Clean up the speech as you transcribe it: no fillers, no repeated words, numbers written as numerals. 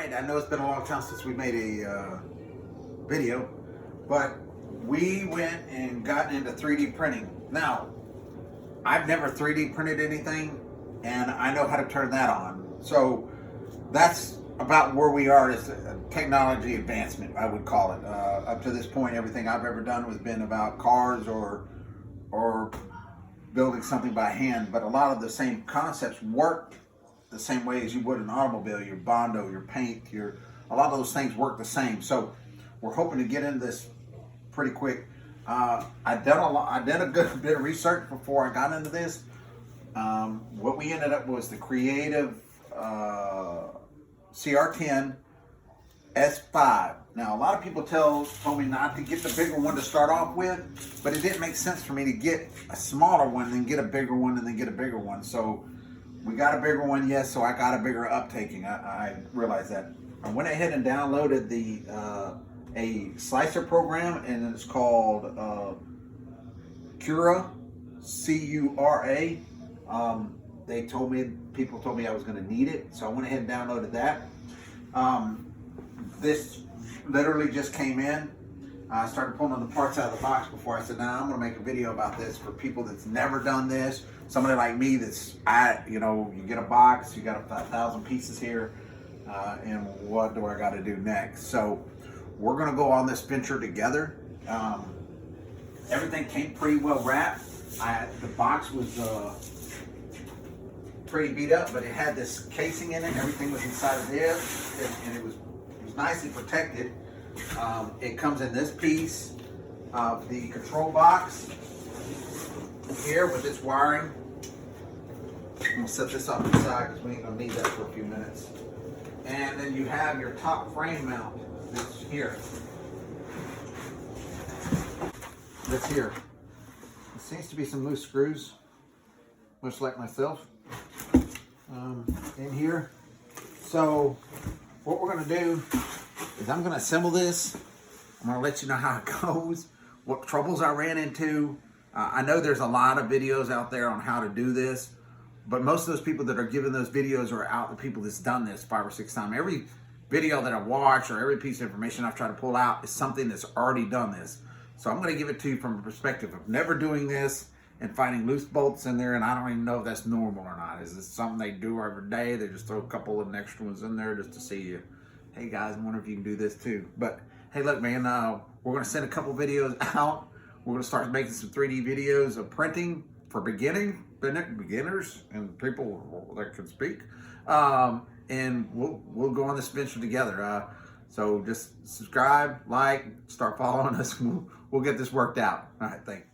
right, I know it's been a long time since we made a video, but we went and got into 3D printing. Now, I've never 3D printed anything, and I know how to turn that on. So that's about where we are as a technology advancement, I would call it. Up to this point, everything I've ever done has been about cars or building something by hand, but a lot of the same concepts work the same way as you would an automobile. Your Bondo, your paint, a lot of those things work the same. So we're hoping to get into this pretty quick. I did a good bit of research before I got into this. What we ended up was the Creative CR10 S5. Now, a lot of people told me not to get the bigger one to start off with, but it didn't make sense for me to get a smaller one, then get a bigger one, and then get a bigger one. So we got a bigger one, yes, so I got a bigger uptaking. I realized that. I went ahead and downloaded a slicer program, and it's called Cura, C-U-R-A. People told me I was going to need it, so I went ahead and downloaded that. This literally just came in. I started pulling the parts out of the box before I said, nah, I'm going to make a video about this for people that's never done this. Somebody like me you get a box, you got 1,000 pieces here, and what do I got to do next? So we're going to go on this venture together. Everything came pretty well wrapped. The box was pretty beat up, but it had this casing in it. Everything was inside of this, and it was nicely protected. It comes in this piece of the control box here with its wiring. I'm gonna set this up inside because we ain't gonna need that for a few minutes. And then you have your top frame mount that's here. There seems to be some loose screws, much like myself, in here. So what we're gonna do is I'm gonna assemble this. I'm gonna let you know how it goes, what troubles I ran into. I know there's a lot of videos out there on how to do this, but most of those people that are giving those videos are out the people that's done this 5 or 6 times. Every video that I watch or every piece of information I've tried to pull out is something that's already done this. So I'm gonna give it to you from a perspective of never doing this and finding loose bolts in there, and I don't even know if that's normal or not. Is this something they do every day? They just throw a couple of extra ones in there just to see you. Hey guys, I wonder if you can do this too. But hey, look, man, we're gonna send a couple videos out. We're gonna start making some 3D videos of printing for beginners and people that can speak. And we'll go on this venture together. So just subscribe, like, start following us. We'll get this worked out. All right, thanks.